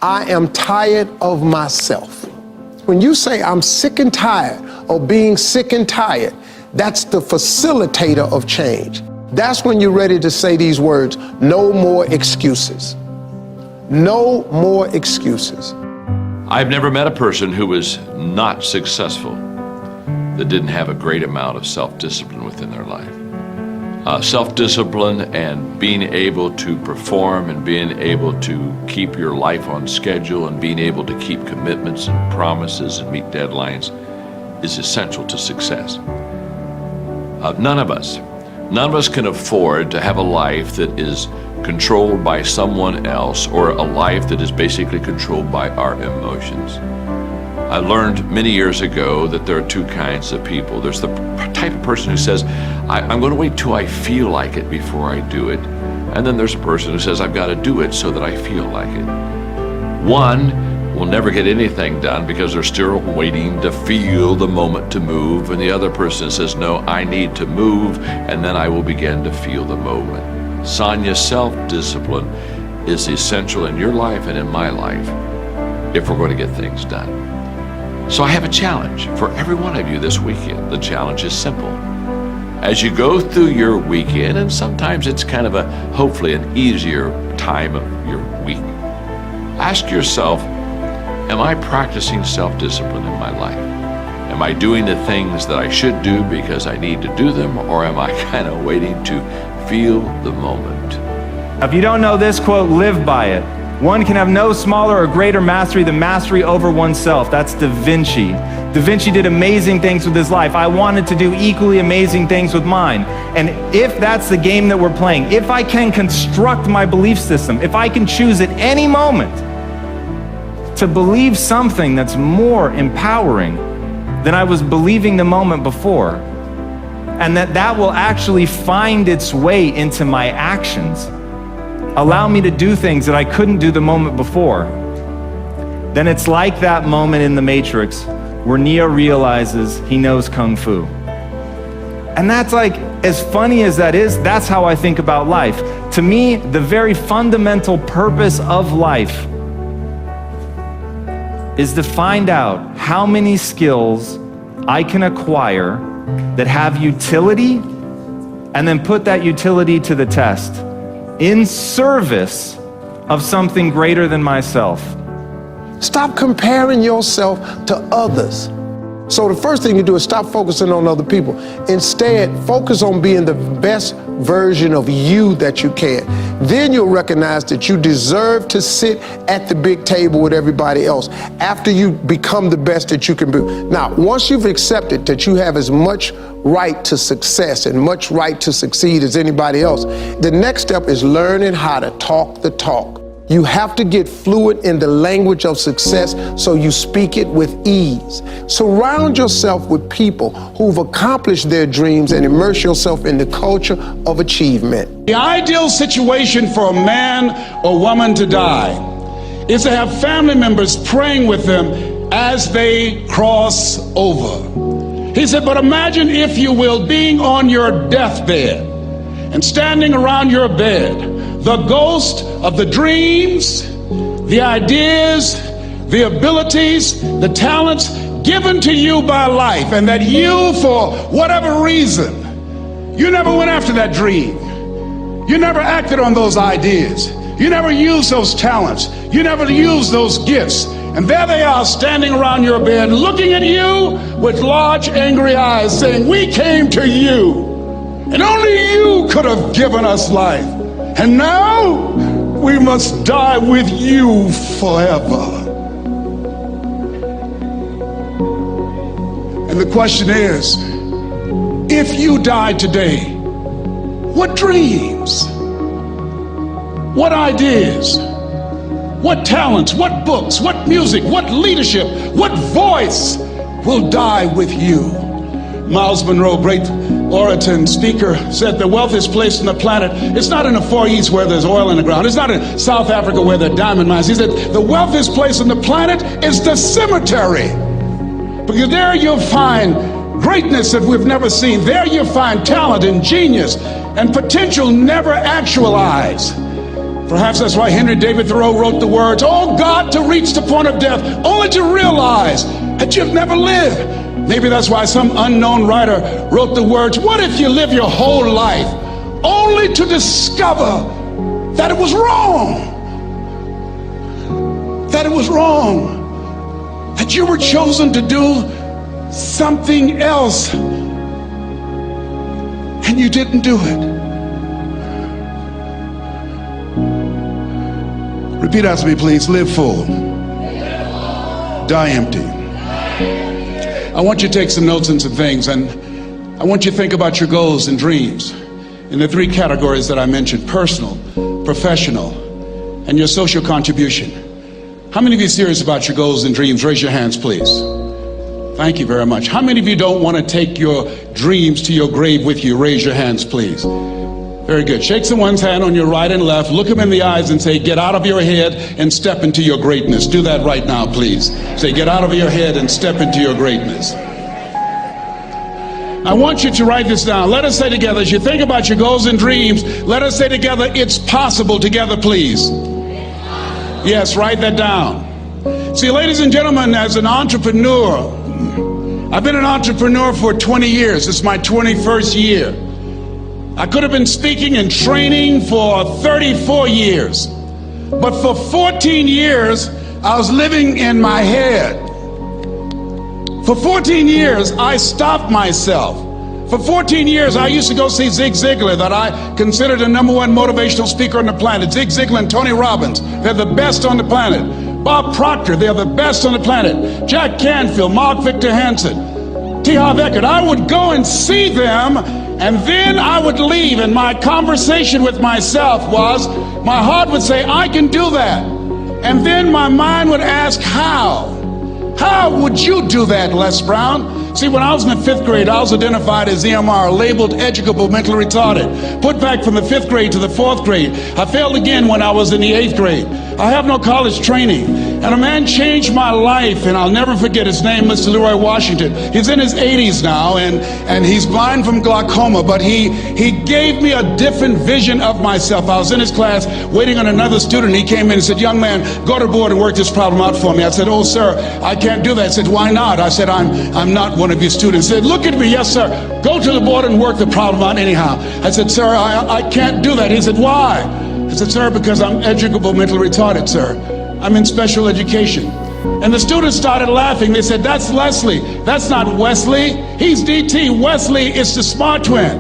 I am tired of myself. When you say I'm sick and tired of being sick and tired, that's the facilitator of change. That's when you're ready to say these words, no more excuses. No more excuses. I've never met a person who was not successful that didn't have a great amount of self-discipline within their life. Self-discipline and being able to perform and being able to keep your life on schedule and being able to keep commitments and promises and meet deadlines is essential to success. None of us can afford to have a life that is controlled by someone else or a life that is basically controlled by our emotions. I learned many years ago that there are two kinds of people. There's the type of person who says, I'm going to wait till I feel like it before I do it. And then there's a person who says, I've got to do it so that I feel like it. One will never get anything done because they're still waiting to feel the moment to move. And the other person says, no, I need to move, and then I will begin to feel the moment. Sonia, self-discipline is essential in your life and in my life if we're going to get things done. So I have a challenge for every one of you this weekend. The challenge is simple. As you go through your weekend, and sometimes it's kind of hopefully an easier time of your week, ask yourself, am I practicing self-discipline in my life? Am I doing the things that I should do because I need to do them, or am I kind of waiting to feel the moment? If you don't know this quote, live by it. One can have no smaller or greater mastery than mastery over oneself. That's Da Vinci. Da Vinci did amazing things with his life. I wanted to do equally amazing things with mine. And if that's the game that we're playing, if I can construct my belief system, if I can choose at any moment to believe something that's more empowering than I was believing the moment before, and that will actually find its way into my actions, allow me to do things that I couldn't do the moment before, then it's like that moment in The Matrix where Neo realizes he knows Kung Fu. And that's like, as funny as that is, that's how I think about life. To me, the very fundamental purpose of life is to find out how many skills I can acquire that have utility, and then put that utility to the test in service of something greater than myself. Stop comparing yourself to others. So the first thing you do is stop focusing on other people. Instead, focus on being the best version of you that you can. Then you'll recognize that you deserve to sit at the big table with everybody else after you become the best that you can be. Now, once you've accepted that you have as much right to success and much right to succeed as anybody else, the next step is learning how to talk the talk. You have to get fluent in the language of success so you speak it with ease. Surround yourself with people who've accomplished their dreams and immerse yourself in the culture of achievement. The ideal situation for a man or woman to die is to have family members praying with them as they cross over. He said, but imagine, if you will, being on your deathbed and standing around your bed, the ghost of the dreams, the ideas, the abilities, the talents given to you by life, and that you, for whatever reason, you never went after that dream. You never acted on those ideas. You never used those talents. You never used those gifts. And there they are standing around your bed looking at you with large angry eyes saying, we came to you and only you could have given us life. And now we must die with you forever. And the question is, if you died today, what dreams, what ideas, what talents, what books, what music, what leadership, what voice will die with you? Miles Monroe, great orator and speaker, said the wealthiest place on the planet, it's not in the Far East where there's oil in the ground. It's not in South Africa where there are diamond mines. He said the wealthiest place on the planet is the cemetery. Because there you'll find greatness that we've never seen. There you'll find talent and genius and potential never actualized. Perhaps that's why Henry David Thoreau wrote the words, "Oh God, to reach the point of death, only to realize that you've never lived." Maybe that's why some unknown writer wrote the words, "What if you live your whole life only to discover that it was wrong? That it was wrong. That you were chosen to do something else and you didn't do it." Repeat after me, please. Live full. Die empty. I want you to take some notes and some things, and I want you to think about your goals and dreams in the three categories that I mentioned: personal, professional, and your social contribution. How many of you are serious about your goals and dreams? Raise your hands, please. Thank you very much. How many of you don't want to take your dreams to your grave with you? Raise your hands, please. Very good. Shake someone's hand on your right and left. Look them in the eyes and say, "Get out of your head and step into your greatness." Do that right now, please. Say, "Get out of your head and step into your greatness." I want you to write this down. Let us say together, as you think about your goals and dreams, let us say together, "It's possible." Together, please. Yes, write that down. See, ladies and gentlemen, as an entrepreneur, I've been an entrepreneur for 20 years. It's my 21st year. I could have been speaking and training for 34 years. But for 14 years, I was living in my head. For 14 years, I stopped myself. For 14 years, I used to go see Zig Ziglar, that I considered the #1 motivational speaker on the planet. Zig Ziglar and Tony Robbins, they're the best on the planet. Bob Proctor, they're the best on the planet. Jack Canfield, Mark Victor Hansen, T. Harv Eker. I would go and see them, and then I would leave, and my conversation with myself was, my heart would say, "I can do that." And then my mind would ask, how? How would you do that, Les Brown? See, when I was in the 5th grade, I was identified as EMR, labeled educable mentally retarded, put back from the 5th grade to the 4th grade. I failed again when I was in the 8th grade. I have no college training. And a man changed my life, and I'll never forget his name, Mr. Leroy Washington. He's in his 80s now, and he's blind from glaucoma, but he gave me a different vision of myself. I was in his class waiting on another student. He came in and said, "Young man, go to the board and work this problem out for me." I said, "Oh, sir, I can't do that." I said, "Why not?" I said, I'm not one of your students." He said, "Look at me." "Yes, sir. Go to the board and work the problem out anyhow." I said, "Sir, I can't do that." He said, "Why?" I said, "Sir, because I'm educable mentally retarded, sir. I'm in special education." And the students started laughing. They said, "That's Leslie. That's not Wesley. He's DT. Wesley is the smart twin."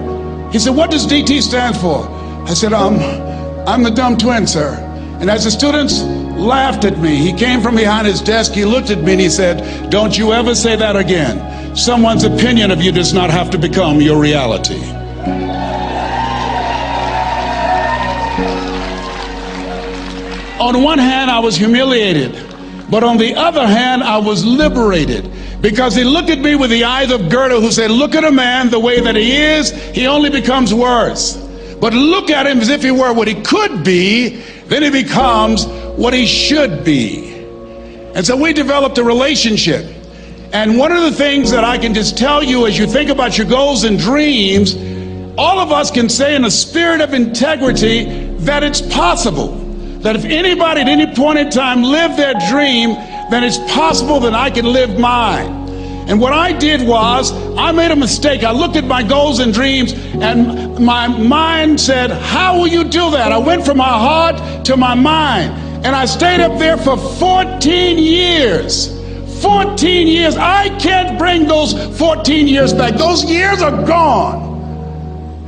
He said, "What does DT stand for?" I said, I'm the dumb twin, sir." And as the students laughed at me, he came from behind his desk, he looked at me and he said, "Don't you ever say that again. Someone's opinion of you does not have to become your reality." On one hand, I was humiliated, but on the other hand, I was liberated, because he looked at me with the eyes of Goethe, who said, "Look at a man the way that he is, he only becomes worse. But look at him as if he were what he could be, then he becomes what he should be." And so we developed a relationship. And one of the things that I can just tell you as you think about your goals and dreams, all of us can say in a spirit of integrity that it's possible. That if anybody at any point in time lived their dream, then it's possible that I can live mine. And what I did was, I made a mistake. I looked at my goals and dreams, and my mind said, "How will you do that?" I went from my heart to my mind, and I stayed up there for 14 years. 14 years. I can't bring those 14 years back. Those years are gone.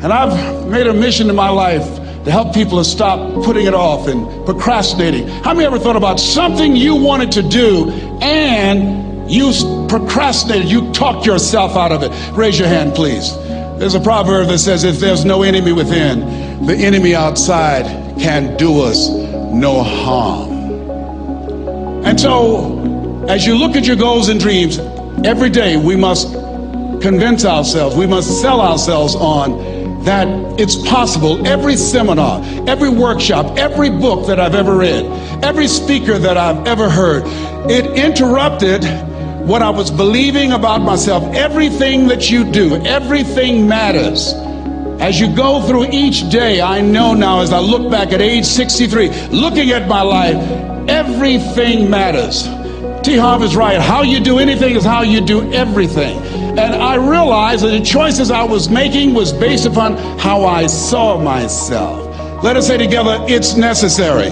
And I've made a mission in my life to help people to stop putting it off and procrastinating. How many ever thought about something you wanted to do and you procrastinated, you talked yourself out of it? Raise your hand, please. There's a proverb that says, if there's no enemy within, the enemy outside can do us no harm. And so, as you look at your goals and dreams, every day we must convince ourselves, we must sell ourselves on that it's possible. Every seminar, every workshop, every book that I've ever read, every speaker that I've ever heard, it interrupted what I was believing about myself. Everything that you do, everything matters. As you go through each day, I know now as I look back at age 63, looking at my life, everything matters. T. Harv is right. How you do anything is how you do everything. And I realized that the choices I was making was based upon how I saw myself. Let us say together, it's necessary.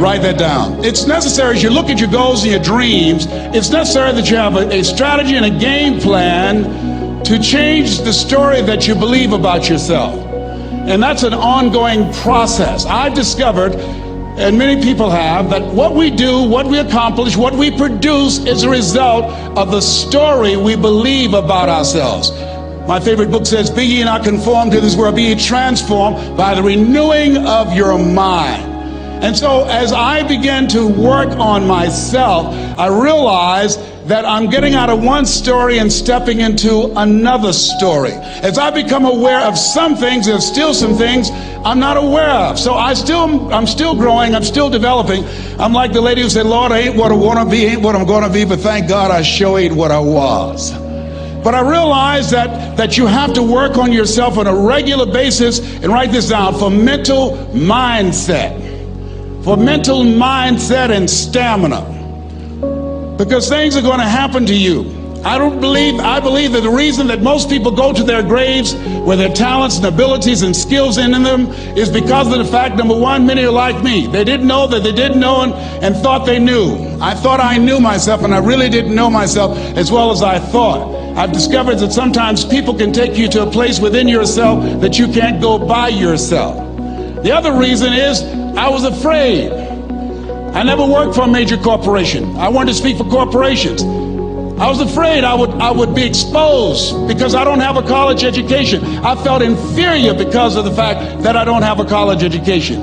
Write that down. It's necessary as you look at your goals and your dreams, it's necessary that you have a strategy and a game plan to change the story that you believe about yourself. And that's an ongoing process. I've discovered, and many people have, that what we do, what we accomplish, what we produce is a result of the story we believe about ourselves. My favorite book says, "Be ye not conformed to this world, be ye transformed by the renewing of your mind." And so as I began to work on myself, I realized that I'm getting out of one story and stepping into another story. As I become aware of some things, there's still some things I'm not aware of. So I'm still growing, I'm still developing. I'm like the lady who said, "Lord, I ain't what I want to be, ain't what I'm going to be, but thank God I sure ain't what I was." But I realized that you have to work on yourself on a regular basis, and write this down, for mental mindset. For mental mindset and stamina. Because things are going to happen to you. I believe that the reason that most people go to their graves with their talents and abilities and skills in them is because of the fact, number one, many are like me. They didn't know that they didn't know and thought they knew. I thought I knew myself, and I really didn't know myself as well as I thought. I've discovered that sometimes people can take you to a place within yourself that you can't go by yourself. The other reason is I was afraid. I never worked for a major corporation. I wanted to speak for corporations. I was afraid I would be exposed because I don't have a college education. I felt inferior because of the fact that I don't have a college education.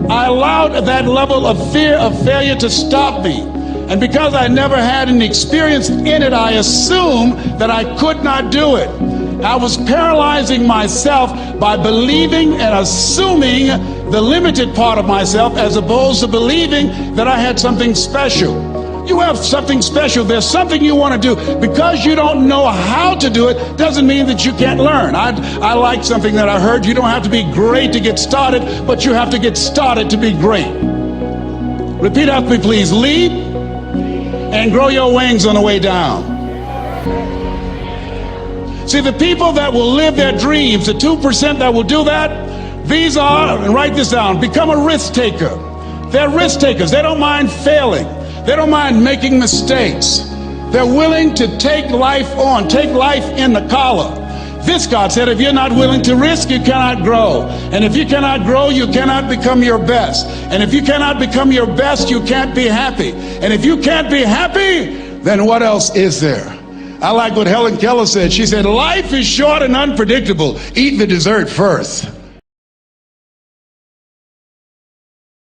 I allowed that level of fear of failure to stop me. And because I never had any experience in it, I assumed that I could not do it. I was paralyzing myself by believing and assuming the limited part of myself as opposed to believing that I had something special. You have something special. There's something you want to do. Because you don't know how to do it doesn't mean that you can't learn. I like something that I heard. You don't have to be great to get started, but you have to get started to be great. Repeat after me, please. Leap and grow your wings on the way down. See, the people that will live their dreams, the 2% that will do that, these are, and write this down, become a risk taker. They're risk takers. They don't mind failing. They don't mind making mistakes. They're willing to take life on, take life in the collar. This, God said, if you're not willing to risk, you cannot grow. And if you cannot grow, you cannot become your best. And if you cannot become your best, you can't be happy. And if you can't be happy, then what else is there? I like what Helen Keller said. She said, life is short and unpredictable. Eat the dessert first.